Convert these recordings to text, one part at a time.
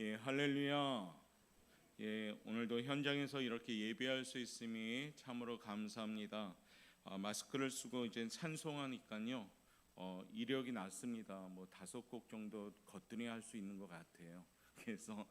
예, 할렐루야. 예, 오늘도 현장에서 이렇게 예배할 수 있음이 참으로 감사합니다. 마스크를 쓰고 이제 찬송하니까요, 이력이 났습니다. 뭐 5곡 정도 거뜬히 할 수 있는 것 같아요. 그래서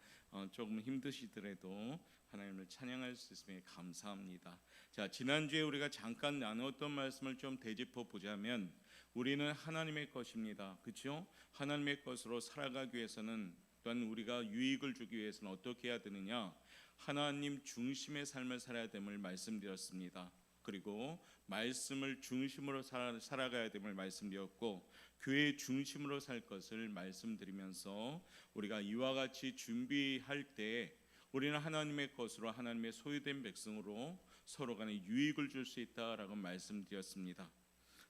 조금 힘드시더라도 하나님을 찬양할 수 있음에 감사합니다. 자, 지난주에 우리가 잠깐 나누었던 말씀을 좀 되짚어 보자면, 우리는 하나님의 것입니다. 그렇죠? 하나님의 것으로 살아가기 위해서는, 또한 우리가 유익을 주기 위해서는 어떻게 해야 되느냐? 하나님 중심의 삶을 살아야 됨을 말씀드렸습니다. 그리고 말씀을 중심으로 살아가야 됨을 말씀드렸고, 교회 중심으로 살 것을 말씀드리면서 우리가 이와 같이 준비할 때 우리는 하나님의 것으로, 하나님의 소유된 백성으로 서로 간에 유익을 줄 수 있다라고 말씀드렸습니다.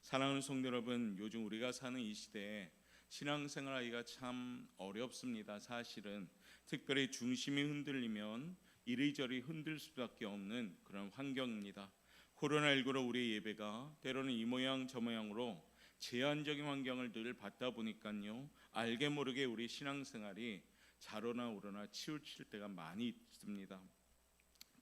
사랑하는 성도 여러분, 요즘 우리가 사는 이 시대에 신앙생활하기가 참 어렵습니다. 사실은 특별히 중심이 흔들리면 이리저리 흔들 수밖에 없는 그런 환경입니다. 코로나19로 우리의 예배가 때로는 이 모양 저 모양으로 제한적인 환경을 늘 받다 보니까요, 알게 모르게 우리 신앙생활이 자로나 우로나 치우칠 때가 많이 있습니다.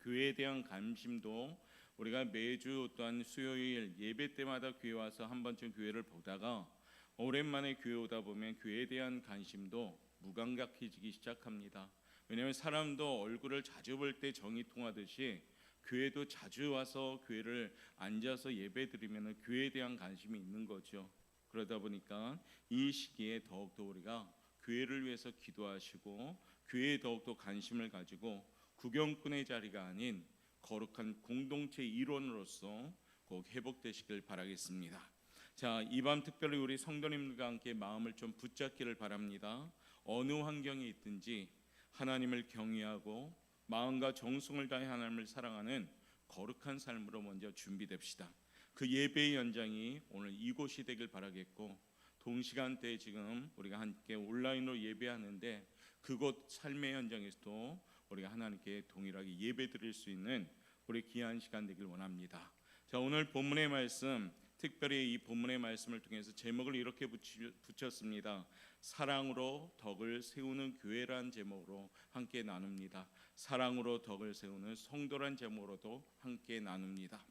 교회에 대한 관심도 우리가 매주 또한 수요일 예배 때마다 교회 와서 한 번쯤 교회를 보다가 오랜만에 교회 오다 보면 교회에 대한 관심도 무감각해지기 시작합니다. 왜냐하면 사람도 얼굴을 자주 볼 때 정이 통하듯이 교회도 자주 와서 교회를 앉아서 예배 드리면 교회에 대한 관심이 있는 거죠. 그러다 보니까 이 시기에 더욱더 우리가 교회를 위해서 기도하시고 교회에 더욱더 관심을 가지고 구경꾼의 자리가 아닌 거룩한 공동체 일원으로서 꼭 회복되시길 바라겠습니다. 자, 이 밤 특별히 우리 성도님들과 함께 마음을 좀 붙잡기를 바랍니다. 어느 환경에 있든지 하나님을 경외하고 마음과 정성을 다해 하나님을 사랑하는 거룩한 삶으로 먼저 준비됩시다. 그 예배의 연장이 오늘 이곳이 되길 바라겠고, 동시간대에 지금 우리가 함께 온라인으로 예배하는데 그곳 삶의 현장에서도 우리가 하나님께 동일하게 예배 드릴 수 있는 우리 귀한 시간 되길 원합니다. 자, 오늘 본문의 말씀, 특별히 이 본문의 말씀을 통해서 제목을 이렇게 붙였습니다. 사랑으로 덕을 세우는 교회란 제목으로 함께 나눕니다. 사랑으로 덕을 세우는 성도란 제목으로도 함께 나눕니다.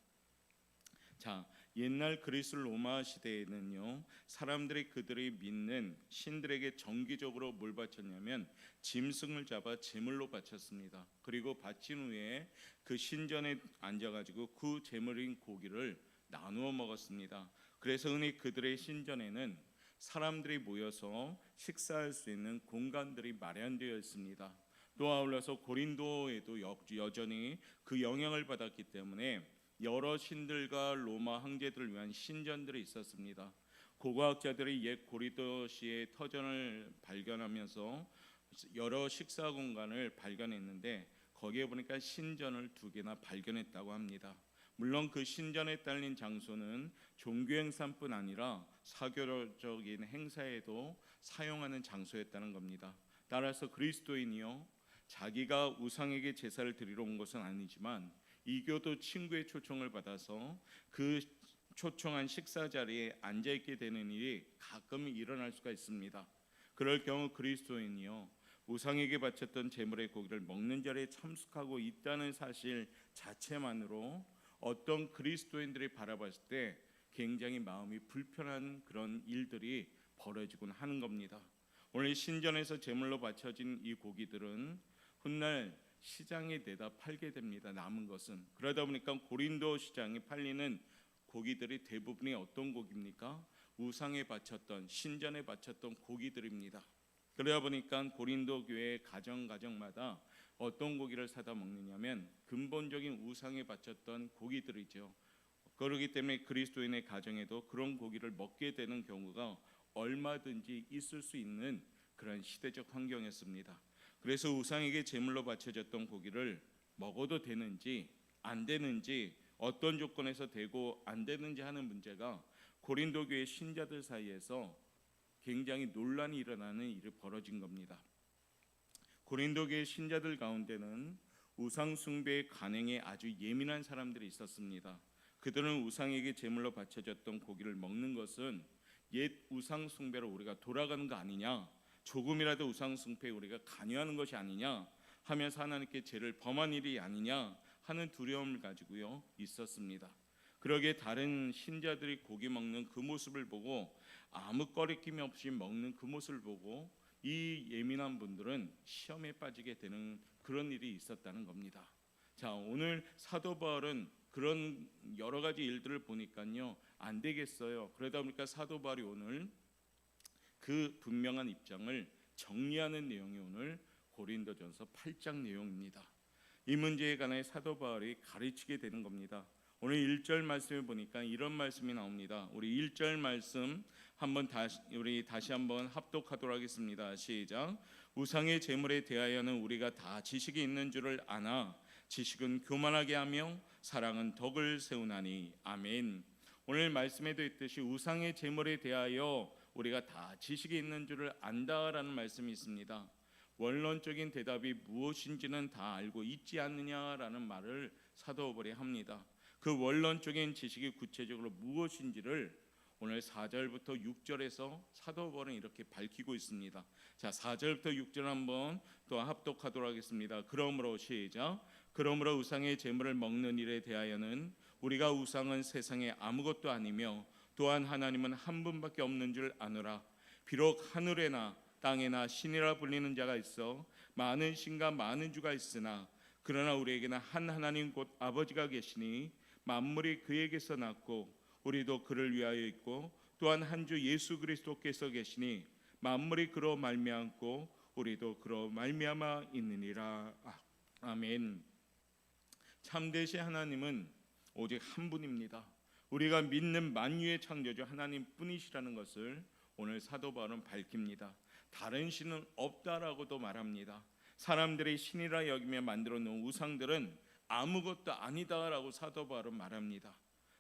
자, 옛날 그리스 로마 시대에는요, 사람들이 그들이 믿는 신들에게 정기적으로 뭘 바쳤냐면 짐승을 잡아 제물로 바쳤습니다. 그리고 바친 후에 그 신전에 앉아가지고 그 제물인 고기를 나누어 먹었습니다. 그래서 흔히 그들의 신전에는 사람들이 모여서 식사할 수 있는 공간들이 마련되어 있습니다. 또 아울러서 고린도에도 여전히 그 영향을 받았기 때문에 여러 신들과 로마 황제들을 위한 신전들이 있었습니다. 고고학자들이 옛 고린도시의 터전을 발견하면서 여러 식사 공간을 발견했는데 거기에 보니까 신전을 2개나 발견했다고 합니다. 물론 그 신전에 딸린 장소는 종교 행사뿐 아니라 사교적인 행사에도 사용하는 장소였다는 겁니다. 따라서 그리스도인이요, 자기가 우상에게 제사를 드리러 온 것은 아니지만 이교도 친구의 초청을 받아서 그 초청한 식사 자리에 앉아있게 되는 일이 가끔 일어날 수가 있습니다. 그럴 경우 그리스도인이요, 우상에게 바쳤던 제물의 고기를 먹는 자리에 참석하고 있다는 사실 자체만으로 어떤 그리스도인들이 바라봤을 때 굉장히 마음이 불편한 그런 일들이 벌어지곤 하는 겁니다. 오늘 신전에서 제물로 바쳐진 이 고기들은 훗날 시장에 내다 팔게 됩니다. 남은 것은. 그러다 보니까 고린도 시장에 팔리는 고기들이 대부분이 어떤 고기입니까? 우상에 바쳤던, 신전에 바쳤던 고기들입니다. 그러다 보니까 고린도 교회 가정마다 어떤 고기를 사다 먹느냐면 근본적인 우상에 바쳤던 고기들이죠. 그렇기 때문에 그리스도인의 가정에도 그런 고기를 먹게 되는 경우가 얼마든지 있을 수 있는 그런 시대적 환경이었습니다. 그래서 우상에게 제물로 바쳐졌던 고기를 먹어도 되는지 안 되는지, 어떤 조건에서 되고 안 되는지 하는 문제가 고린도 교회 신자들 사이에서 굉장히 논란이 일어나는 일이 벌어진 겁니다. 고린도 교회 신자들 가운데는 우상 숭배의 관행에 아주 예민한 사람들이 있었습니다. 그들은 우상에게 제물로 바쳐졌던 고기를 먹는 것은 옛 우상 숭배로 우리가 돌아가는 거 아니냐, 조금이라도 우상 숭배에 우리가 관여하는 것이 아니냐 하면서 하나님께 죄를 범한 일이 아니냐 하는 두려움을 가지고요 있었습니다. 그러기에 다른 신자들이 고기 먹는 그 모습을 보고 아무 꺼리낌 없이 먹는 그 모습을 보고 이 예민한 분들은 시험에 빠지게 되는 그런 일이 있었다는 겁니다. 자, 오늘 사도 바울은 그런 여러 가지 일들을 보니까요 안 되겠어요. 그러다 보니까 사도 바울이 오늘 그 분명한 입장을 정리하는 내용이 오늘 고린도전서 8장 내용입니다. 이 문제에 관해 사도 바울이 가르치게 되는 겁니다. 오늘 1절 말씀을 보니까 이런 말씀이 나옵니다. 우리 1절 말씀 다시 한번 합독하도록 하겠습니다. 시작. 우상의 제물에 대하여는 우리가 다 지식이 있는 줄을 아나 지식은 교만하게 하며 사랑은 덕을 세우나니. 아멘. 오늘 말씀에도 있듯이 우상의 제물에 대하여 우리가 다 지식이 있는 줄을 안다라는 말씀이 있습니다. 원론적인 대답이 무엇인지는 다 알고 있지 않느냐라는 말을 사도 바울이 합니다. 그 원론적인 지식이 구체적으로 무엇인지를 오늘 4절부터 6절에서 사도 바울은 이렇게 밝히고 있습니다. 자, 4절부터 6절 한번 또 합독하도록 하겠습니다. 그러므로 시작. 그러므로 우상의 제물을 먹는 일에 대하여는 우리가 우상은 세상에 아무것도 아니며 또한 하나님은 한 분밖에 없는 줄 아노라. 비록 하늘에나 땅에나 신이라 불리는 자가 있어 많은 신과 많은 주가 있으나 그러나 우리에게는 한 하나님 곧 아버지가 계시니 만물이 그에게서 났고 우리도 그를 위하여 있고 또한 한 주 예수 그리스도께서 계시니 만물이 그로 말미암고 우리도 그로 말미암아 있느니라. 아멘. 참되신 하나님은 오직 한 분입니다. 우리가 믿는 만유의 창조주 하나님뿐이시라는 것을 오늘 사도 바울은 밝힙니다. 다른 신은 없다라고도 말합니다. 사람들이 신이라 여기며 만들어 놓은 우상들은 아무것도 아니다라고 사도 바울은 말합니다.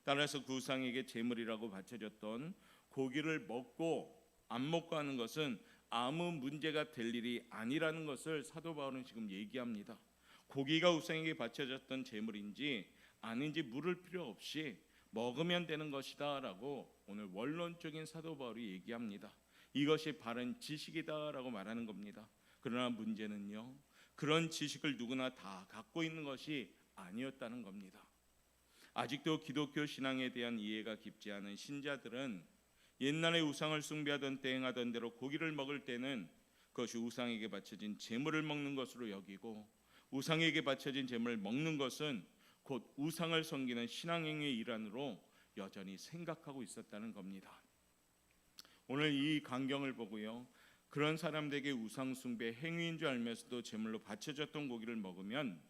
따라서 그 우상에게 제물이라고 바쳐졌던 고기를 먹고 안 먹고 하는 것은 아무 문제가 될 일이 아니라는 것을 사도 바울은 지금 얘기합니다. 고기가 우상에게 바쳐졌던 제물인지 아닌지 물을 필요 없이 먹으면 되는 것이다라고 오늘 원론적인 사도 바울이 얘기합니다. 이것이 바른 지식이다라고 말하는 겁니다. 그러나 문제는요, 그런 지식을 누구나 다 갖고 있는 것이 아니었다는 겁니다. 아직도 기독교 신앙에 대한 이해가 깊지 않은 신자들은 옛날에 우상을 숭배하던 때 행하던 대로 고기를 먹을 때는 그것이 우상에게 바쳐진 제물을 먹는 것으로 여기고 우상에게 바쳐진 제물을 먹는 것은 곧 우상을 섬기는 신앙행위의 일환으로 여전히 생각하고 있었다는 겁니다. 오늘 이 광경을 보고요, 그런 사람들에게 우상 숭배 행위인 줄 알면서도 제물로 바쳐졌던 고기를 먹으면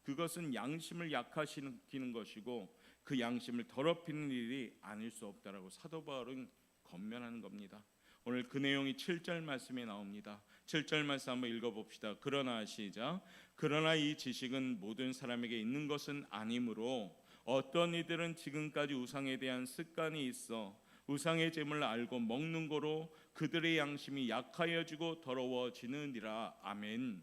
그것은 양심을 약화시키는 것이고 그 양심을 더럽히는 일이 아닐 수 없다라고 사도 바울은 권면하는 겁니다. 오늘 그 내용이 7절 말씀에 나옵니다. 7절 말씀 한번 읽어봅시다. 그러나 시작. 그러나 이 지식은 모든 사람에게 있는 것은 아니므로 어떤 이들은 지금까지 우상에 대한 습관이 있어 우상의 제물을 알고 먹는 거로 그들의 양심이 약하여지고 더러워지느니라. 아멘.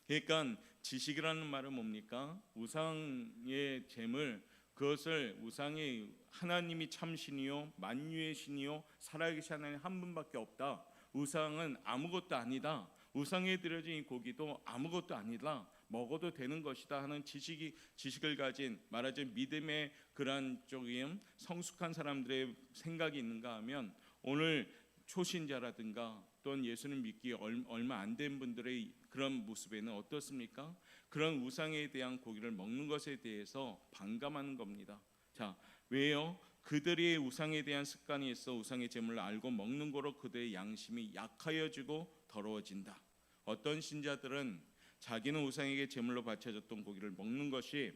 그러니까 지식이라는 말은 뭡니까? 우상의 제물, 그것을 우상의 하나님이 참신이요 만유의 신이요 살아계신 하나님 한 분밖에 없다. 우상은 아무것도 아니다. 우상에 드려진 이 고기도 아무것도 아니다. 먹어도 되는 것이다 하는 지식을 가진 말하자면 믿음의 그러한 쪽인 성숙한 사람들의 생각이 있는가 하면 오늘 초신자라든가 또는 예수님 믿기 얼마 안 된 분들의 그런 모습에는 어떻습니까? 그런 우상에 대한 고기를 먹는 것에 대해서 반감하는 겁니다. 자, 왜요? 그들이 우상에 대한 습관이 있어 우상의 제물을 알고 먹는 거로 그들의 양심이 약하여지고 더러워진다. 어떤 신자들은 자기는 우상에게 제물로 바쳐졌던 고기를 먹는 것이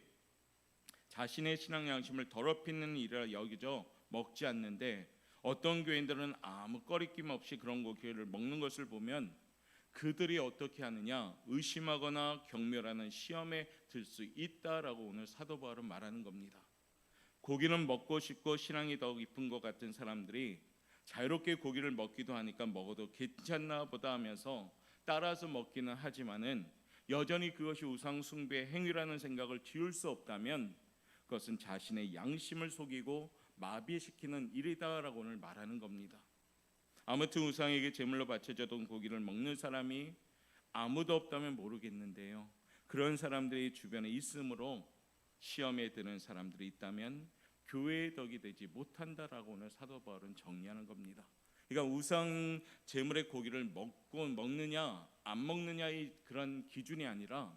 자신의 신앙 양심을 더럽히는 일이라 여기져 먹지 않는데 어떤 교인들은 아무 꺼리낌 없이 그런 고기를 먹는 것을 보면 그들이 어떻게 하느냐 의심하거나 경멸하는 시험에 들 수 있다라고 오늘 사도 바울은 말하는 겁니다. 고기는 먹고 싶고 신앙이 더 깊은 것 같은 사람들이 자유롭게 고기를 먹기도 하니까 먹어도 괜찮나 보다 하면서 따라서 먹기는 하지만은 여전히 그것이 우상 숭배 행위라는 생각을 지울 수 없다면 그것은 자신의 양심을 속이고 마비시키는 일이다라고 오늘 말하는 겁니다. 아무튼 우상에게 제물로 바쳐졌던 고기를 먹는 사람이 아무도 없다면 모르겠는데요. 그런 사람들이 주변에 있으므로 시험에 드는 사람들이 있다면 교회의 덕이 되지 못한다라고 오늘 사도 바울은 정리하는 겁니다. 그러니까 우상 제물의 고기를 먹느냐 안 먹느냐의 그런 기준이 아니라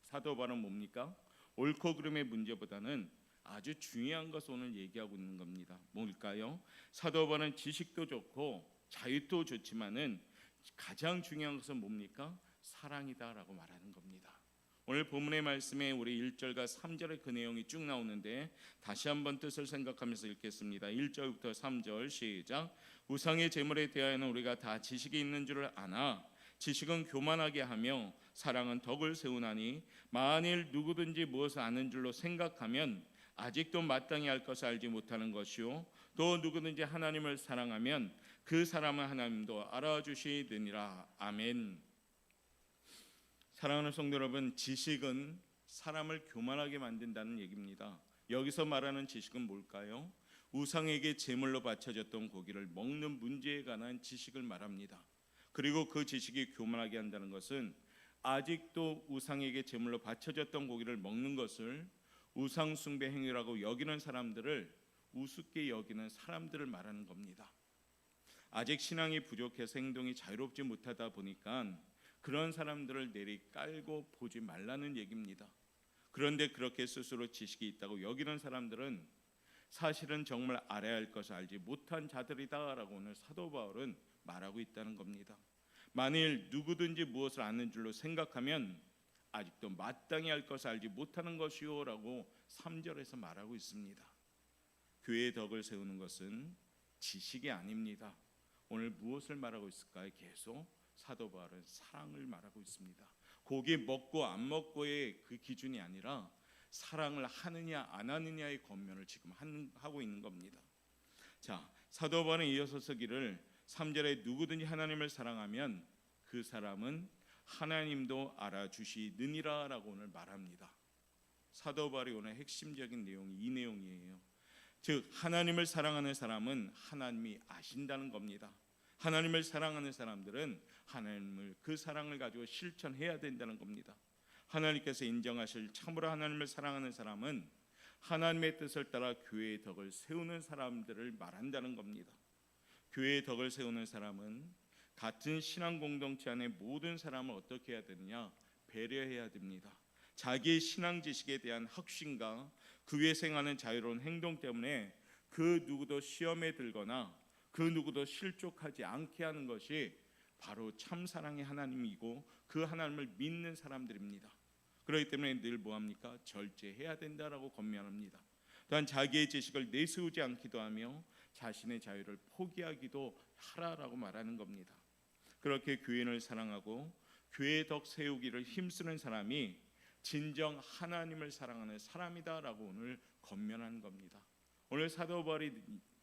사도 바울은 뭡니까? 옳고 그름의 문제보다는 아주 중요한 것을 오늘 얘기하고 있는 겁니다. 뭘까요? 사도 바울은 지식도 좋고 자유도 좋지만은 가장 중요한 것은 뭡니까? 사랑이다라고 말하는 겁니다. 오늘 본문의 말씀에 우리 1절과 3절의 그 내용이 쭉 나오는데 다시 한번 뜻을 생각하면서 읽겠습니다. 1절부터 3절 시작. 우상의 제물에 대하여는 우리가 다 지식이 있는 줄을 아나 지식은 교만하게 하며 사랑은 덕을 세우나니 만일 누구든지 무엇을 아는 줄로 생각하면 아직도 마땅히 할 것을 알지 못하는 것이요 또 누구든지 하나님을 사랑하면 그 사람은 하나님도 알아주시느니라. 아멘. 사랑하는 성도 여러분, 지식은 사람을 교만하게 만든다는 얘기입니다. 여기서 말하는 지식은 뭘까요? 우상에게 제물로 바쳐졌던 고기를 먹는 문제에 관한 지식을 말합니다. 그리고 그 지식이 교만하게 한다는 것은 아직도 우상에게 제물로 바쳐졌던 고기를 먹는 것을 우상 숭배 행위라고 여기는 사람들을 우습게 여기는 사람들을 말하는 겁니다. 아직 신앙이 부족해서 행동이 자유롭지 못하다 보니까 그런 사람들을 내리 깔고 보지 말라는 얘기입니다. 그런데 그렇게 스스로 지식이 있다고 여기는 사람들은 사실은 정말 알아야 할 것을 알지 못한 자들이다라고 오늘 사도 바울은 말하고 있다는 겁니다. 만일 누구든지 무엇을 아는 줄로 생각하면 아직도 마땅히 할 것을 알지 못하는 것이요라고 3절에서 말하고 있습니다. 교회의 덕을 세우는 것은 지식이 아닙니다. 오늘 무엇을 말하고 있을까요? 계속 사도 바울은 사랑을 말하고 있습니다. 고기 먹고 안 먹고의 그 기준이 아니라 사랑을 하느냐 안 하느냐의 권면을 지금 하고 있는 겁니다. 자, 사도 바울은 이어서 쓰기를 3절에 누구든지 하나님을 사랑하면 그 사람은 하나님도 알아주시느니라 라고 오늘 말합니다. 사도 바울이 오늘 핵심적인 내용이 이 내용이에요. 즉 하나님을 사랑하는 사람은 하나님이 아신다는 겁니다. 하나님을 사랑하는 사람들은 하나님을 그 사랑을 가지고 실천해야 된다는 겁니다. 하나님께서 인정하실 참으로 하나님을 사랑하는 사람은 하나님의 뜻을 따라 교회의 덕을 세우는 사람들을 말한다는 겁니다. 교회의 덕을 세우는 사람은 같은 신앙 공동체 안에 모든 사람을 어떻게 해야 되느냐? 배려해야 됩니다. 자기의 신앙 지식에 대한 확신과 그 위에 생하는 자유로운 행동 때문에 그 누구도 시험에 들거나 그 누구도 실족하지 않게 하는 것이 바로 참 사랑의 하나님이고 그 하나님을 믿는 사람들입니다. 그렇기 때문에 늘 뭐합니까? 절제해야 된다라고 권면합니다. 또한 자기의 지식을 내세우지 않기도 하며 자신의 자유를 포기하기도 하라라고 말하는 겁니다. 그렇게 교인을 사랑하고 교회의 덕 세우기를 힘쓰는 사람이 진정 하나님을 사랑하는 사람이다라고 오늘 권면하는 겁니다. 오늘 사도 바울이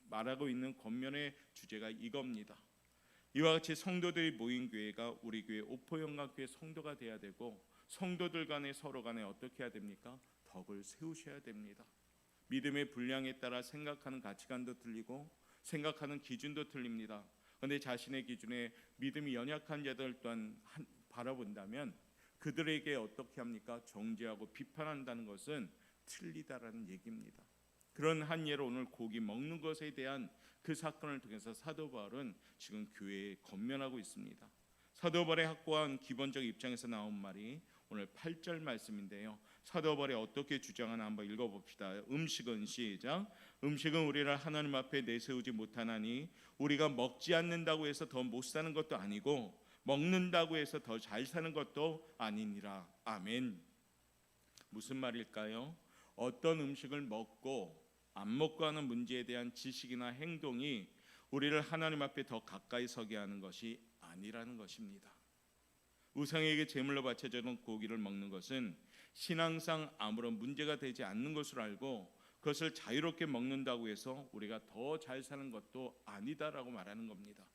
말하고 있는 권면의 주제가 이겁니다. 이와 같이 성도들이 모인 교회가 우리 교회 오포영광교회 성도가 돼야 되고 성도들 간에 서로 간에 어떻게 해야 됩니까? 덕을 세우셔야 됩니다. 믿음의 분량에 따라 생각하는 가치관도 틀리고 생각하는 기준도 틀립니다. 그런데 자신의 기준에 믿음이 연약한 자들 또한 바라본다면 그들에게 어떻게 합니까? 정죄하고 비판한다는 것은 틀리다라는 얘기입니다. 그런 한 예로 오늘 고기 먹는 것에 대한 그 사건을 통해서 사도 바울은 지금 교회에 권면하고 있습니다. 사도 바울의 확고한 기본적 입장에서 나온 말이 오늘 8절 말씀인데요. 사도 바울이 어떻게 주장하나 한번 읽어봅시다. 음식은 시작. 음식은 우리를 하나님 앞에 내세우지 못하나니 우리가 먹지 않는다고 해서 더 못 사는 것도 아니고 먹는다고 해서 더 잘 사는 것도 아니니라. 아멘. 무슨 말일까요? 어떤 음식을 먹고 안 먹고 하는 문제에 대한 지식이나 행동이 우리를 하나님 앞에 더 가까이 서게 하는 것이 아니라는 것입니다. 우상에게 제물로 바쳐지는 고기를 먹는 것은 신앙상 아무런 문제가 되지 않는 것으로 알고 그것을 자유롭게 먹는다고 해서 우리가 더 잘 사는 것도 아니다라고 말하는 겁니다.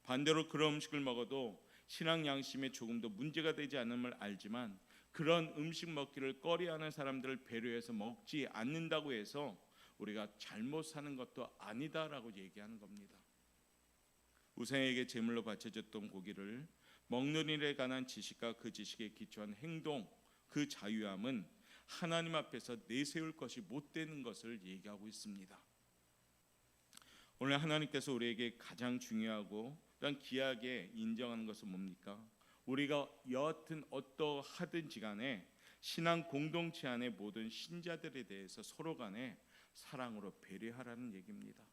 반대로 그런 음식을 먹어도 신앙 양심에 조금도 문제가 되지 않음을 알지만 그런 음식 먹기를 꺼려하는 사람들을 배려해서 먹지 않는다고 해서 우리가 잘못 사는 것도 아니다라고 얘기하는 겁니다. 우상에게 제물로 바쳐졌던 고기를 먹는 일에 관한 지식과 그 지식에 기초한 행동, 그 자유함은 하나님 앞에서 내세울 것이 못 되는 것을 얘기하고 있습니다. 오늘 하나님께서 우리에게 가장 중요하고 또한 귀하게 인정하는 것은 뭡니까? 우리가 여하튼 어떠하든지 간에 신앙 공동체 안의 모든 신자들에 대해서 서로 간에 사랑으로 배려하라는 얘기입니다.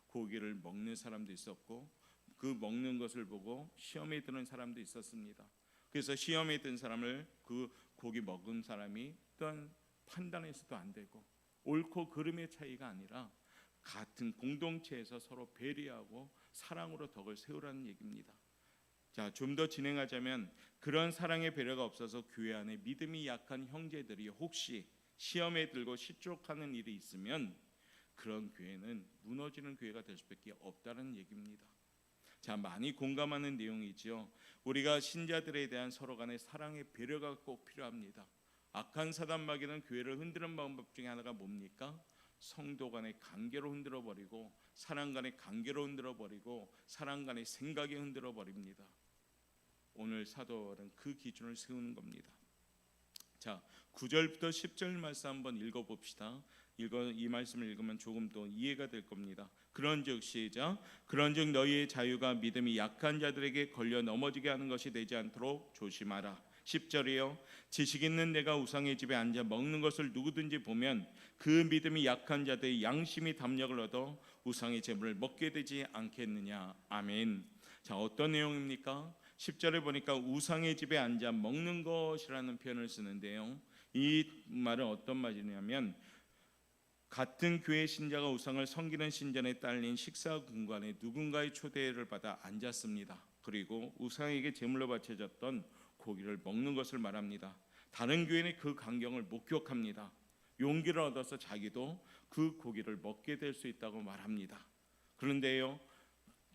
고기를 먹는 사람도 있었고 그 먹는 것을 보고 시험에 드는 사람도 있었습니다. 그래서 시험에 든 사람을 그 고기 먹은 사람이 또한 판단해서도 안 되고 옳고 그름의 차이가 아니라 같은 공동체에서 서로 배려하고 사랑으로 덕을 세우라는 얘기입니다. 자, 좀 더 진행하자면 그런 사랑의 배려가 없어서 교회 안에 믿음이 약한 형제들이 혹시 시험에 들고 실족하는 일이 있으면 그런 교회는 무너지는 교회가 될 수밖에 없다는 얘기입니다. 자, 많이 공감하는 내용이죠. 우리가 신자들에 대한 서로 간의 사랑의 배려가 꼭 필요합니다. 악한 사단 마귀는 교회를 흔드는 방법 중에 하나가 뭡니까? 성도 간의 관계로 흔들어 버리고 사랑 간의 관계로 흔들어 버리고 사랑 간의 생각에 흔들어 버립니다. 오늘 사도는 그 기준을 세우는 겁니다. 자, 9절부터 10절 말씀 한번 읽어봅시다. 이 말씀을 읽으면 조금 더 이해가 될 겁니다. 그런즉 시작. 그런즉 너희의 자유가 믿음이 약한 자들에게 걸려 넘어지게 하는 것이 되지 않도록 조심하라. 10절이요. 지식 있는 내가 우상의 집에 앉아 먹는 것을 누구든지 보면 그 믿음이 약한 자들의 양심이 담력을 얻어 우상의 제물을 먹게 되지 않겠느냐. 아멘. 자, 어떤 내용입니까? 10절에 보니까 우상의 집에 앉아 먹는 것이라는 표현을 쓰는데요. 이 말은 어떤 말이냐면 같은 교회 신자가 우상을 섬기는 신전에 딸린 식사 공간에 누군가의 초대를 받아 앉았습니다. 그리고 우상에게 제물로 바쳐졌던 고기를 먹는 것을 말합니다. 다른 교회는 그 광경을 목격합니다. 용기를 얻어서 자기도 그 고기를 먹게 될 수 있다고 말합니다. 그런데요,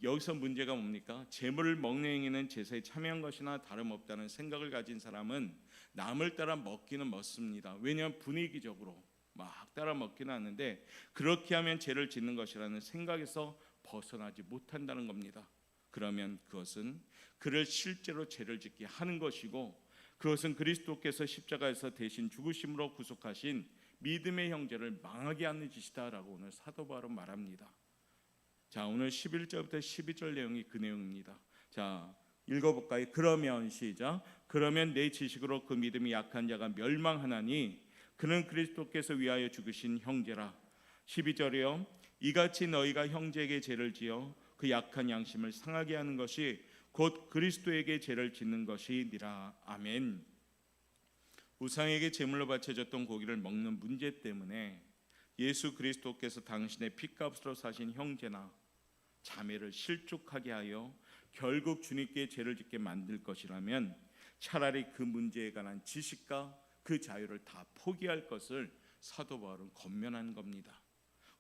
여기서 문제가 뭡니까? 제물을 먹는 행위는 제사에 참여한 것이나 다름없다는 생각을 가진 사람은 남을 따라 먹기는 먹습니다. 왜냐하면 분위기적으로 막 따라 먹기는 하는데 그렇게 하면 죄를 짓는 것이라는 생각에서 벗어나지 못한다는 겁니다. 그러면 그것은 그를 실제로 죄를 짓게 하는 것이고 그것은 그리스도께서 십자가에서 대신 죽으심으로 구속하신 믿음의 형제를 망하게 하는 짓이다라고 오늘 사도 바울은 말합니다. 자, 오늘 11절부터 12절 내용이 그 내용입니다. 자, 읽어볼까요? 그러면 시작. 그러면 내 지식으로 그 믿음이 약한 자가 멸망하나니 그는 그리스도께서 위하여 죽으신 형제라. 12절이요. 이같이 너희가 형제에게 죄를 지어 그 약한 양심을 상하게 하는 것이 곧 그리스도에게 죄를 짓는 것이니라. 아멘. 우상에게 제물로 바쳐졌던 고기를 먹는 문제 때문에 예수 그리스도께서 당신의 핏값으로 사신 형제나 자매를 실족하게 하여 결국 주님께 죄를 짓게 만들 것이라면 차라리 그 문제에 관한 지식과 그 자유를 다 포기할 것을 사도 바울은 권면한 겁니다.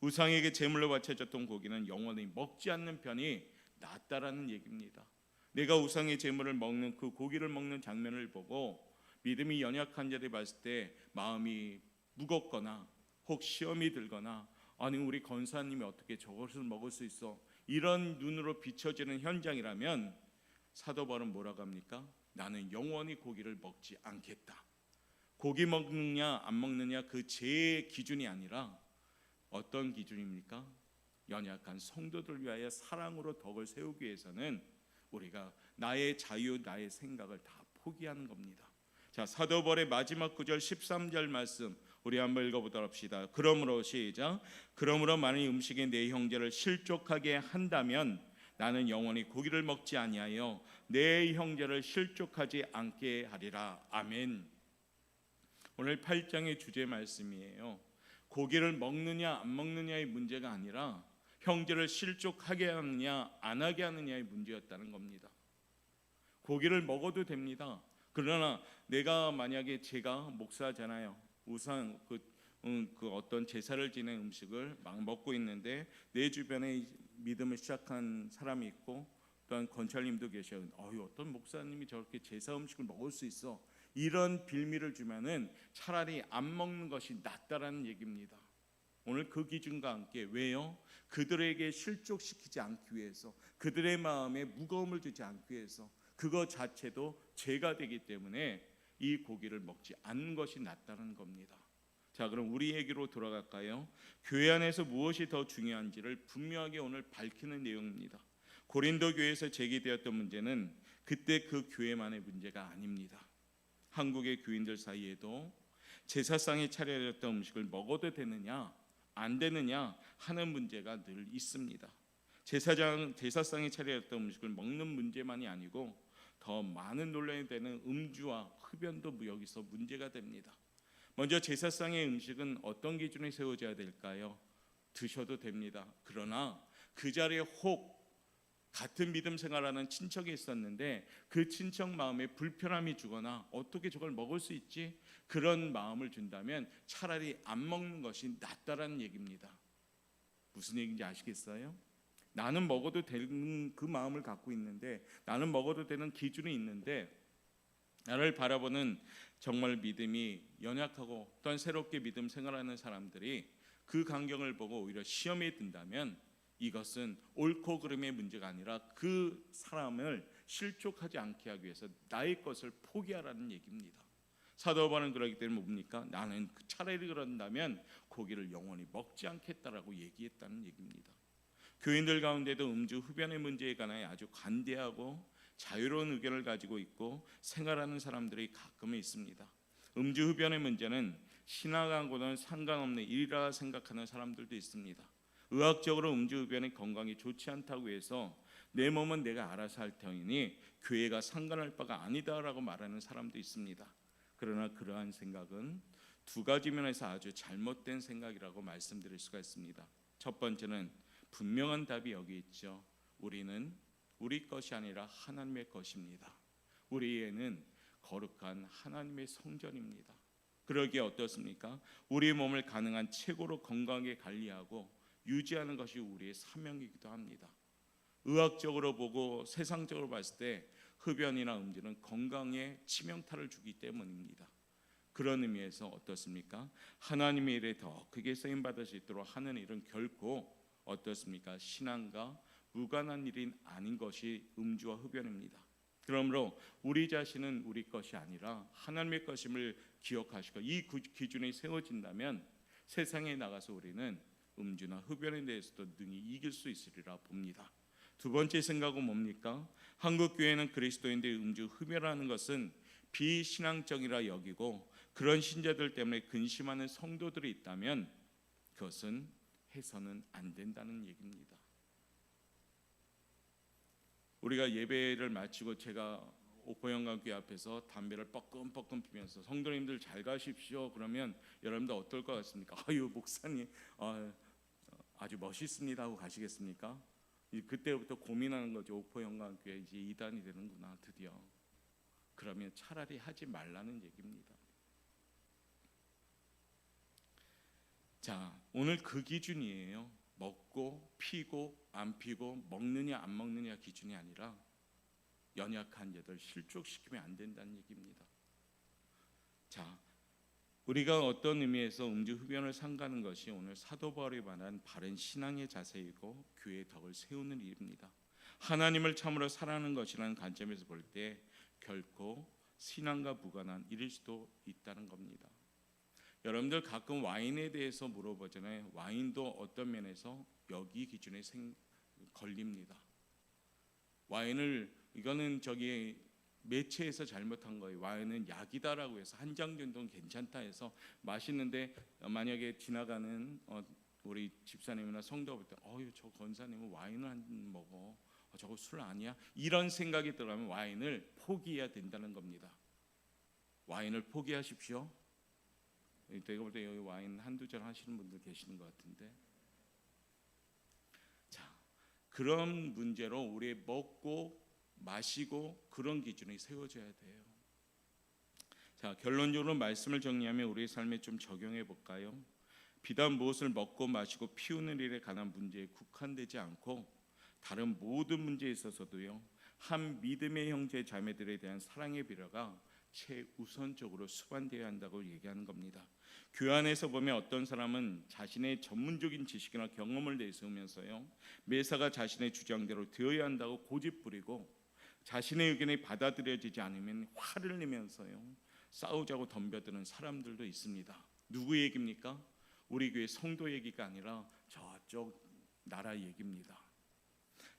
우상에게 제물로 바쳐졌던 고기는 영원히 먹지 않는 편이 낫다라는 얘기입니다. 내가 우상의 제물을 먹는 그 고기를 먹는 장면을 보고 믿음이 연약한 자들이 봤을 때 마음이 무겁거나 혹 시험이 들거나 아니 우리 권사님이 어떻게 저것을 먹을 수 있어 이런 눈으로 비춰지는 현장이라면 사도 바울은 뭐라고 합니까? 나는 영원히 고기를 먹지 않겠다. 고기 먹느냐 안 먹느냐 그 제 기준이 아니라 어떤 기준입니까? 연약한 성도들 위하여 사랑으로 덕을 세우기 위해서는 우리가 나의 자유 나의 생각을 다 포기하는 겁니다. 자, 사도 바울의 마지막 구절 13절 말씀 우리 한번 읽어보도록 합시다. 그러므로 시작. 그러므로 만일 음식이 내 형제를 실족하게 한다면 나는 영원히 고기를 먹지 아니하여 내 형제를 실족하지 않게 하리라. 아멘. 오늘 8장의 주제 말씀이에요. 고기를 먹느냐 안 먹느냐의 문제가 아니라 형제를 실족하게 하느냐 안 하게 하느냐의 문제였다는 겁니다. 고기를 먹어도 됩니다. 그러나 내가 만약에 제가 목사잖아요. 우상 그 어떤 제사를 지낸 음식을 막 먹고 있는데 내 주변에 믿음을 시작한 사람이 있고 또한 권찰님도 계셔요. 어떤 목사님이 저렇게 제사 음식을 먹을 수 있어? 이런 빌미를 주면은 차라리 안 먹는 것이 낫다라는 얘기입니다. 오늘 그 기준과 함께 왜요? 그들에게 실족시키지 않기 위해서, 그들의 마음에 무거움을 주지 않기 위해서, 그것 자체도 죄가 되기 때문에 이 고기를 먹지 않는 것이 낫다는 겁니다. 자, 그럼 우리 얘기로 돌아갈까요? 교회 안에서 무엇이 더 중요한지를 분명하게 오늘 밝히는 내용입니다. 고린도 교회에서 제기되었던 문제는 그때 그 교회만의 문제가 아닙니다. 한국의 교인들 사이에도 제사상에 차려졌던 음식을 먹어도 되느냐 안 되느냐 하는 문제가 늘 있습니다. 제사상에 차려졌던 음식을 먹는 문제만이 아니고 더 많은 논란이 되는 음주와 흡연도 여기서 문제가 됩니다. 먼저 제사상의 음식은 어떤 기준에 세워져야 될까요? 드셔도 됩니다. 그러나 그 자리에 혹 같은 믿음 생활하는 친척이 있었는데 그 친척 마음에 불편함이 주거나 어떻게 저걸 먹을 수 있지? 그런 마음을 준다면 차라리 안 먹는 것이 낫다라는 얘기입니다. 무슨 얘기인지 아시겠어요? 나는 먹어도 되는 그 마음을 갖고 있는데, 나는 먹어도 되는 기준이 있는데, 나를 바라보는 정말 믿음이 연약하고 어떤 새롭게 믿음 생활하는 사람들이 그 광경을 보고 오히려 시험에 든다면 이것은 옳고 그름의 문제가 아니라 그 사람을 실족하지 않게 하기 위해서 나의 것을 포기하라는 얘기입니다. 사도 바울은 그러기 때문에 뭡니까? 나는 차라리 그런다면 고기를 영원히 먹지 않겠다라고 얘기했다는 얘기입니다. 교인들 가운데도 음주 흡연의 문제에 관하여 아주 관대하고 자유로운 의견을 가지고 있고 생활하는 사람들이 가끔은 있습니다. 음주 흡연의 문제는 신앙하고는 상관없는 일이라 생각하는 사람들도 있습니다. 의학적으로 음주 흡연이 건강에 좋지 않다고 해서 내 몸은 내가 알아서 할 터이니 교회가 상관할 바가 아니다라고 말하는 사람도 있습니다. 그러나 그러한 생각은 두 가지 면에서 아주 잘못된 생각이라고 말씀드릴 수가 있습니다. 첫 번째는 분명한 답이 여기 있죠. 우리는 우리 것이 아니라 하나님의 것입니다. 우리에는 거룩한 하나님의 성전입니다. 그러기에 어떻습니까? 우리 몸을 가능한 최고로 건강하게 관리하고 유지하는 것이 우리의 사명이기도 합니다. 의학적으로 보고 세상적으로 봤을 때 흡연이나 음주는 건강에 치명타를 주기 때문입니다. 그런 의미에서 어떻습니까? 하나님의 일에 더 크게 쓰임 받을 수 있도록 하는 일은 결코 어떻습니까? 신앙과 무관한 일이 아닌 것이 음주와 흡연입니다. 그러므로 우리 자신은 우리 것이 아니라 하나님의 것임을 기억하시고 이 기준이 세워진다면 세상에 나가서 우리는 음주나 흡연에 대해서도 능히 이길 수 있으리라 봅니다. 두 번째 생각은 뭡니까? 한국 교회는 그리스도인들이 음주 흡연하는 것은 비신앙적이라 여기고 그런 신자들 때문에 근심하는 성도들이 있다면 그것은 해서는 안 된다는 얘기입니다. 우리가 예배를 마치고 제가 오포영광교회 앞에서 담배를 뻐끔뻐끔 피면서 성도님들 잘 가십시오 그러면 여러분들 어떨 것 같습니까? 아유 목사님 아주 멋있습니다 하고 가시겠습니까? 그때부터 고민하는 거죠. 오포영광교회 이제 이단이 되는구나 드디어. 그러면 차라리 하지 말라는 얘기입니다. 자, 오늘 그 기준이에요. 먹고 피고 안 피고 먹느냐 안 먹느냐 기준이 아니라 연약한 자들 실족시키면 안 된다는 얘기입니다. 자, 우리가 어떤 의미에서 음주 흡연을 삼가는 것이 오늘 사도 바울이 말한 바른 신앙의 자세이고 교회의 덕을 세우는 일입니다. 하나님을 참으로 사랑하는 것이라는 관점에서 볼 때 결코 신앙과 무관한 일일 수도 있다는 겁니다. 여러분들 가끔 와인에 대해서 물어보잖아요. 와인도 어떤 면에서 여기 기준에 걸립니다. 와인을 이거는 저기 매체에서 잘못한 거예요. 와인은 약이다라고 해서 한 장 정도는 괜찮다 해서 마시는데 만약에 지나가는 우리 집사님이나 성도 볼 때 어유 저 권사님은 와인을 안 먹어. 저거 술 아니야? 이런 생각이 들어가면 와인을 포기해야 된다는 겁니다. 와인을 포기하십시오. 내가 볼 때 여기 와인 한두 잔 하시는 분들 계시는 것 같은데. 자, 그런 문제로 우리 먹고 마시고 그런 기준이 세워져야 돼요. 자, 결론적으로 말씀을 정리하면 우리의 삶에 좀 적용해 볼까요? 비단 무엇을 먹고 마시고 피우는 일에 관한 문제에 국한되지 않고 다른 모든 문제에 있어서도요, 한 믿음의 형제 자매들에 대한 사랑의 배려가 최우선적으로 수반되어야 한다고 얘기하는 겁니다. 교회 안에서 보면 어떤 사람은 자신의 전문적인 지식이나 경험을 내세우면서요, 매사가 자신의 주장대로 되어야 한다고 고집부리고 자신의 의견이 받아들여지지 않으면 화를 내면서요, 싸우자고 덤벼드는 사람들도 있습니다. 누구 얘기입니까? 우리 교회 성도 얘기가 아니라 저쪽 나라 얘기입니다.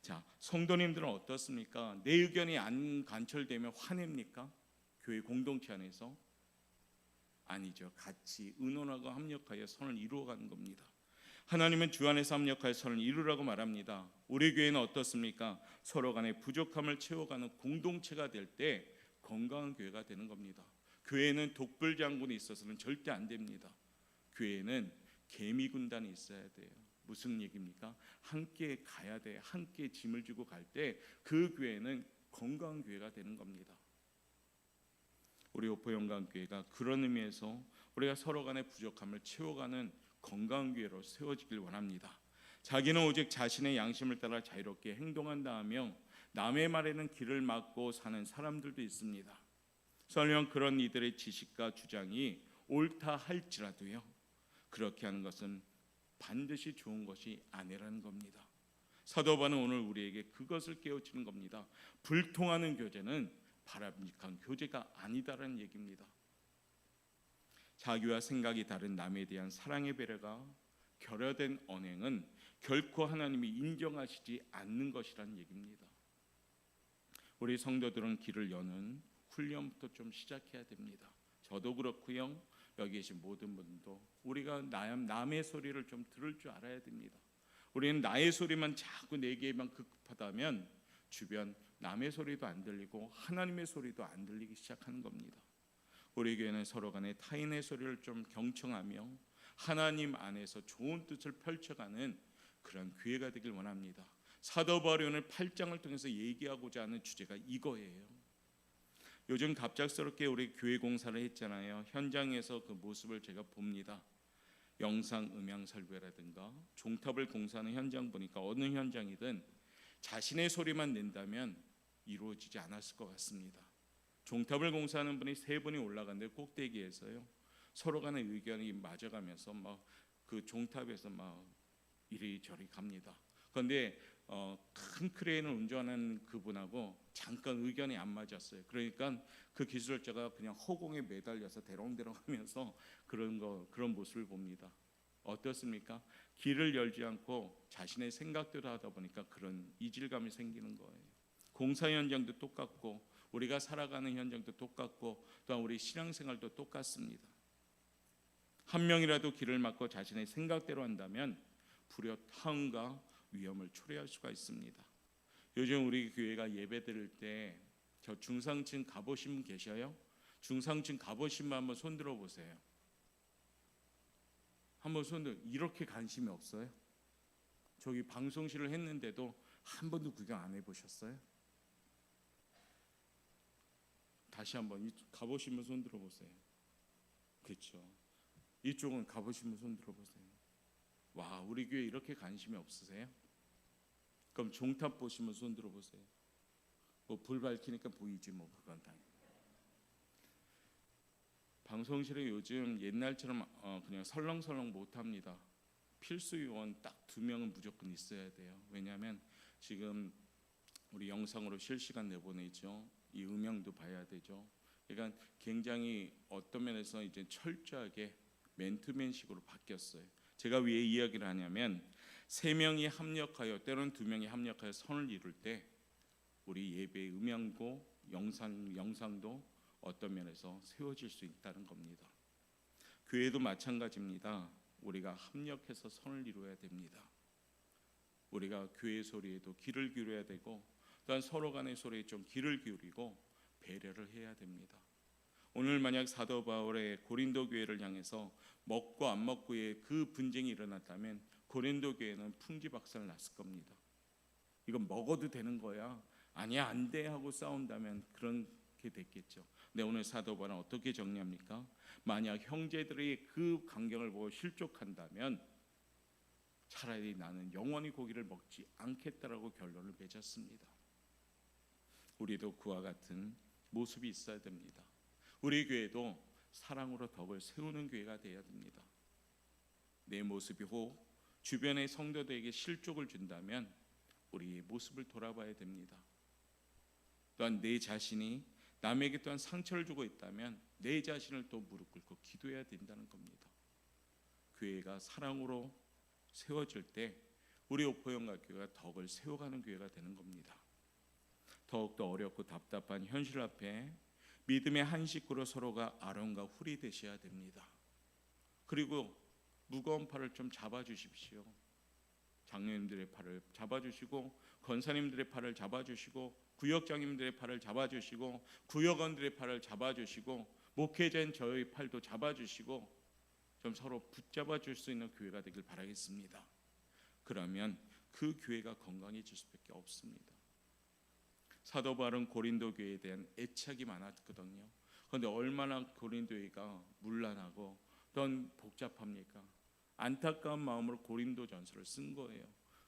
자, 성도님들은 어떻습니까? 내 의견이 안 관철되면 화냅니까? 교회 공동체 안에서? 아니죠. 같이 의논하고 합력하여 선을 이루어가는 겁니다. 하나님은 주 안에서 합력하여 선을 이루라고 말합니다. 우리 교회는 어떻습니까? 서로 간의 부족함을 채워가는 공동체가 될 때 건강한 교회가 되는 겁니다. 교회는 독불 장군이 있어서는 절대 안 됩니다. 교회는 개미 군단이 있어야 돼요. 무슨 얘기입니까? 함께 가야 돼. 함께 짐을 지고 갈 때 그 교회는 건강한 교회가 되는 겁니다. 우리 오포영광교회가 그런 의미에서 우리가 서로 간의 부족함을 채워가는 건강한 교회로 세워지길 원합니다. 자기는 오직 자신의 양심을 따라 자유롭게 행동한다 하며 남의 말에는 귀를 막고 사는 사람들도 있습니다. 설령 그런 이들의 지식과 주장이 옳다 할지라도요, 그렇게 하는 것은 반드시 좋은 것이 아니라는 겁니다. 사도 바울은 오늘 우리에게 그것을 깨우치는 겁니다. 불통하는 교제는 바람직한 교제가 아니다라는 얘기입니다. 자기와 생각이 다른 남에 대한 사랑의 배려가 결여된 언행은 결코 하나님이 인정하시지 않는 것이라는 얘기입니다. 우리 성도들은 길을 여는 훈련부터 좀 시작해야 됩니다. 저도 그렇고요, 여기 계신 모든 분도 우리가 남의 소리를 좀 들을 줄 알아야 됩니다. 우리는 나의 소리만 자꾸 내게만 급급하다면 주변 남의 소리도 안 들리고 하나님의 소리도 안 들리기 시작하는 겁니다. 우리 교회는 서로 간에 타인의 소리를 좀 경청하며 하나님 안에서 좋은 뜻을 펼쳐가는 그런 교회가 되길 원합니다. 사도 바울이 오늘 8장을 통해서 얘기하고자 하는 주제가 이거예요. 요즘 갑작스럽게 우리 교회 공사를 했잖아요. 현장에서 그 모습을 제가 봅니다. 영상 음향 설계라든가 종탑을 공사하는 현장 보니까 어느 현장이든 자신의 소리만 낸다면 이루어지지 않았을 것 같습니다. 종탑을 공사하는 분이 세 분이 올라갔는데 꼭대기에서요, 서로 간의 의견이 맞아가면서 막 그 종탑에서 막 이리저리 갑니다. 그런데 큰 크레인을 운전하는 그분하고 잠깐 의견이 안 맞았어요. 그러니까 그 기술자가 그냥 허공에 매달려서 대롱대롱하면서 그런 모습을 봅니다. 어떻습니까? 길을 열지 않고 자신의 생각대로 하다 보니까 그런 이질감이 생기는 거예요. 공사 현장도 똑같고 우리가 살아가는 현장도 똑같고 또한 우리 신앙생활도 똑같습니다. 한 명이라도 길을 막고 자신의 생각대로 한다면 불협화음과 위험을 초래할 수가 있습니다. 요즘 우리 교회가 예배 드릴 때 저 중상층 가보신 분 계셔요? 중상층 가보신 분 한번 손들어 보세요. 한번 손들어. 이렇게 관심이 없어요? 저기 방송실을 했는데도 한 번도 구경 안 해보셨어요? 다시 한번 가보신 분 손들어 보세요. 그렇죠. 이쪽은 가보신 분 손들어 보세요. 와, 우리 교회 이렇게 관심이 없으세요? 그럼 종탑 보시면 손 들어 보세요. 뭐 불 밝히니까 보이지 뭐 그건 다. 방송실에 요즘 옛날처럼 그냥 설렁설렁 못 합니다. 필수 요원 딱 2명은 무조건 있어야 돼요. 왜냐하면 지금 우리 영상으로 실시간 내보내죠. 이 음향도 봐야 되죠. 그러니까 굉장히 어떤 면에서 이제 철저하게 맨투맨식으로 바뀌었어요. 제가 왜 이야기를 하냐면 3명이 합력하여 때로는 2명이 합력하여 선을 이룰 때 우리 예배의 음향도 영상도 어떤 면에서 세워질 수 있다는 겁니다. 교회도 마찬가지입니다. 우리가 합력해서 선을 이루어야 됩니다. 우리가 교회 소리에도 귀를 기울여야 되고 또한 서로 간의 소리에 좀 귀를 기울이고 배려를 해야 됩니다. 오늘 만약 사도 바울의 고린도 교회를 향해서 먹고 안 먹고의 그 분쟁이 일어났다면 고린도 교회는 풍지박살 났을 겁니다. 이건 먹어도 되는 거야, 아니야 안 돼 하고 싸운다면 그렇게 됐겠죠. 근데 오늘 사도 바울은 어떻게 정리합니까? 만약 형제들이 그 광경을 보고 실족한다면 차라리 나는 영원히 고기를 먹지 않겠다라고 결론을 맺었습니다. 우리도 그와 같은 모습이 있어야 됩니다. 우리 교회도 사랑으로 덕을 세우는 교회가 되어야 됩니다. 내 모습이 혹 주변의 성도들에게 실족을 준다면 우리의 모습을 돌아봐야 됩니다. 또한 내 자신이 남에게 또한 상처를 주고 있다면 내 자신을 또 무릎 꿇고 기도해야 된다는 겁니다. 교회가 사랑으로 세워질 때 우리 오포영각교회가 덕을 세워가는 교회가 되는 겁니다. 더욱더 어렵고 답답한 현실 앞에 믿음의 한 식구로 서로가 아론과 훌이 되셔야 됩니다. 그리고 무거운 팔을 좀 잡아주십시오. 장로님들의 팔을 잡아주시고, 권사님들의 팔을 잡아주시고, 구역장님들의 팔을 잡아주시고, 구역원들의 팔을 잡아주시고, 목회자인 저의 팔도 잡아주시고, 좀 서로 붙잡아 줄 수 있는 교회가 되길 바라겠습니다. 그러면 그 교회가 건강해질 수밖에 없습니다. 사도 바울은 고린도 교회에 대한 애착이 많았거든요. 그런데 얼마나 고린도 교회가 문란하고 또 복잡합니까? 안타까운 마음으로 고린도 전서를 쓴 거예요.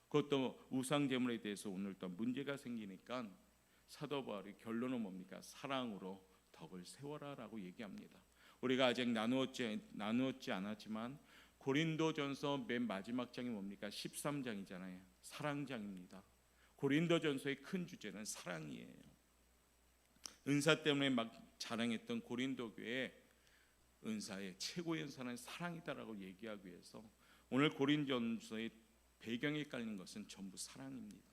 그것도 우상 제물에 대해서 오늘 또 문제가 생기니까 사도 바울이 결론은 뭡니까? 사랑으로 덕을 세워라라고 얘기합니다. 우리가 아직 나누었지 않았지만 고린도전서 맨 마지막 장이 뭡니까? 13장이잖아요. 사랑장입니다. 고린도전서의 큰 주제는 사랑이에요. 은사 때문에 막 자랑했던 고린도 교회 은사의 최고의 은사는 사랑이다라고 얘기하기 위해서 오늘 고린도전서의 배경에 깔린 것은 전부 사랑입니다.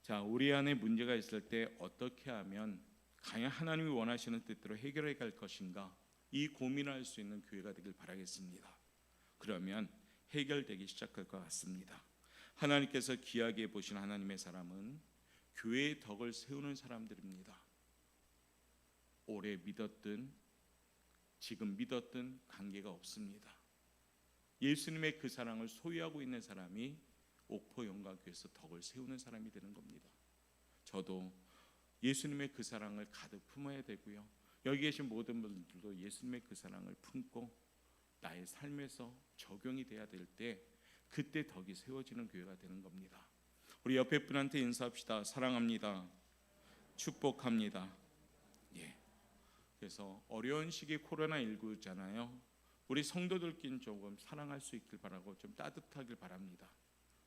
자, 우리 안에 문제가 있을 때 어떻게 하면 과연 하나님이 원하시는 뜻대로 해결해 갈 것인가, 이 고민할 수 있는 교회가 되길 바라겠습니다. 그러면 해결되기 시작할 것 같습니다. 하나님께서 귀하게 보신 하나님의 사람은 교회의 덕을 세우는 사람들입니다. 오래 믿었든 지금 믿었든 관계가 없습니다. 예수님의 그 사랑을 소유하고 있는 사람이 옥포 영광교회에서 덕을 세우는 사람이 되는 겁니다. 저도 예수님의 그 사랑을 가득 품어야 되고요. 여기 계신 모든 분들도 예수님의 그 사랑을 품고 나의 삶에서 적용이 돼야 될 때 그때 덕이 세워지는 교회가 되는 겁니다. 우리 옆에 분한테 인사합시다. 사랑합니다. 축복합니다. 예. 그래서 어려운 시기 코로나19잖아요. 우리 성도들끼리 조금 사랑할 수 있길 바라고 좀 따뜻하길 바랍니다.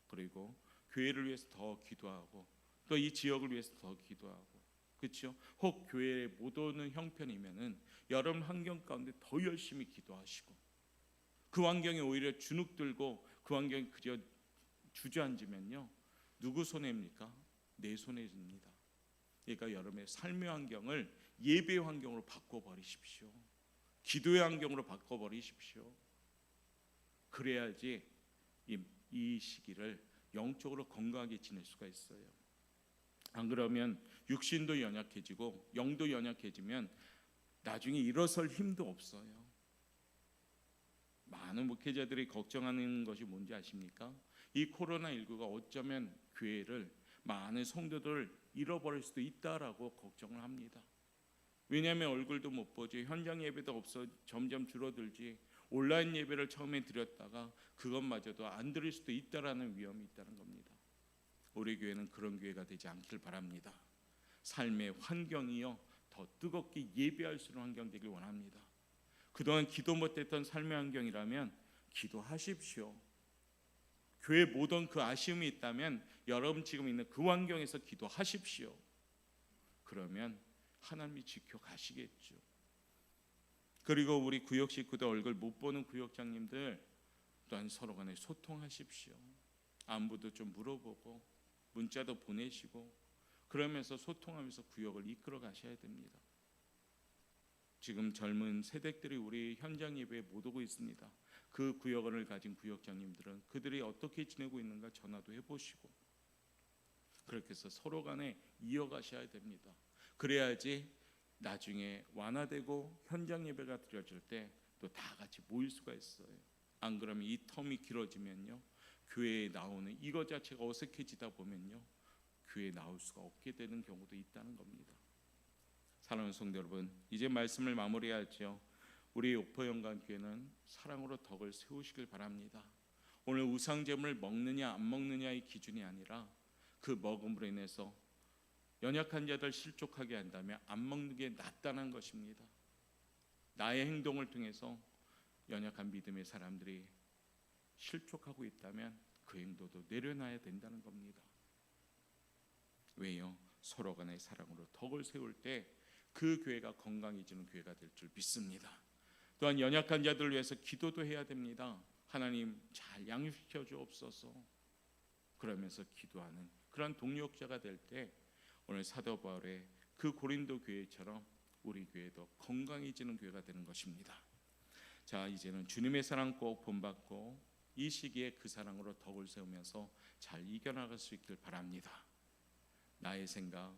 그리고 교회를 위해서 더 기도하고 또 이 지역을 위해서 더 기도하고, 그렇죠? 혹 교회에 못 오는 형편이면은 여러분 환경 가운데 더 열심히 기도하시고, 그 환경에 오히려 주눅들고 그 환경에 그저 주저앉으면요, 누구 손해입니까? 내 손해입니다. 그러니까 여러분의 삶의 환경을 예배의 환경으로 바꿔버리십시오. 기도의 환경으로 바꿔버리십시오. 그래야지 이 시기를 영적으로 건강하게 지낼 수가 있어요. 안 그러면 육신도 연약해지고 영도 연약해지면 나중에 일어설 힘도 없어요. 많은 목회자들이 걱정하는 것이 뭔지 아십니까? 이 코로나19가 어쩌면 교회를, 많은 성도들을 잃어버릴 수도 있다라고 걱정을 합니다. 왜냐하면 얼굴도 못 보지, 현장 예배도 없어 점점 줄어들지, 온라인 예배를 처음에 드렸다가 그것마저도 안 드릴 수도 있다라는 위험이 있다는 겁니다. 우리 교회는 그런 교회가 되지 않길 바랍니다. 삶의 환경이요, 더 뜨겁게 예배할 수 있는 환경 되길 원합니다. 그동안 기도 못했던 삶의 환경이라면 기도하십시오. 교회 못 온 그 아쉬움이 있다면 여러분 지금 있는 그 환경에서 기도하십시오. 그러면 하나님이 지켜가시겠죠. 그리고 우리 구역 식구들 얼굴 못 보는 구역장님들 또한 서로 간에 소통하십시오. 안부도 좀 물어보고 문자도 보내시고 그러면서 소통하면서 구역을 이끌어 가셔야 됩니다. 지금 젊은 세대들이 우리 현장 예배에 못 오고 있습니다. 그 구역원을 가진 구역장님들은 그들이 어떻게 지내고 있는가 전화도 해보시고 그렇게 해서 서로 간에 이어가셔야 됩니다. 그래야지 나중에 완화되고 현장 예배가 드려질 때 또 다 같이 모일 수가 있어요. 안 그러면 이 텀이 길어지면요, 교회에 나오는 이것 자체가 어색해지다 보면요, 교회에 나올 수가 없게 되는 경우도 있다는 겁니다. 사랑하는 성도 여러분, 이제 말씀을 마무리하죠. 우리 옥포영광교회는 사랑으로 덕을 세우시길 바랍니다. 오늘 우상제물을 먹느냐 안 먹느냐의 기준이 아니라 그 먹음으로 인해서 연약한 자들 실족하게 한다면 안 먹는 게 낫다는 것입니다. 나의 행동을 통해서 연약한 믿음의 사람들이 실족하고 있다면 그 행동도 내려놔야 된다는 겁니다. 왜요? 서로 간의 사랑으로 덕을 세울 때 그 교회가 건강해지는 교회가 될 줄 믿습니다. 또한 연약한 자들을 위해서 기도도 해야 됩니다. 하나님 잘 양육시켜 주옵소서. 그러면서 기도하는 그런 동력자가 될 때 오늘 사도 바울의 그 고린도 교회처럼 우리 교회도 건강해지는 교회가 되는 것입니다. 자, 이제는 주님의 사랑 꼭 본받고 이 시기에 그 사랑으로 덕을 세우면서 잘 이겨나갈 수 있길 바랍니다. 나의 생각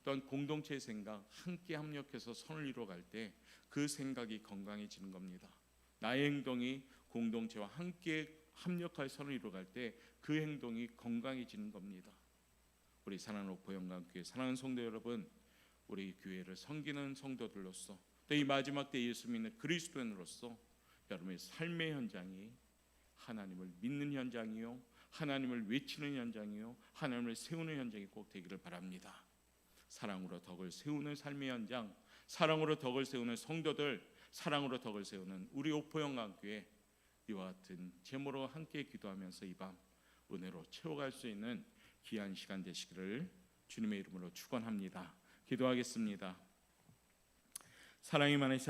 또한 공동체의 생각 함께 합력해서 선을 이루어갈 때 그 생각이 건강해지는 겁니다. 나의 행동이 공동체와 함께 합력할 선을 이루어갈 때 그 행동이 건강해지는 겁니다. 우리 사랑하는 오포영광교회 사랑하는 성도 여러분, 우리 교회를 섬기는 성도들로서 또 이 마지막 때 예수 믿는 그리스도인으로서 여러분의 삶의 현장이 하나님을 믿는 현장이요, 하나님을 외치는 현장이요, 하나님을 세우는 현장이 꼭 되기를 바랍니다. 사랑으로 덕을 세우는 삶의 현장, 사랑으로 덕을 세우는 성도들, 사랑으로 덕을 세우는 우리 오포영광교회, 이와 같은 제모로 함께 기도하면서 이 밤 은혜로 채워갈 수 있는 귀한 시간 되시기를 주님의 이름으로 축원합니다. 기도하겠습니다. 사랑이 많으신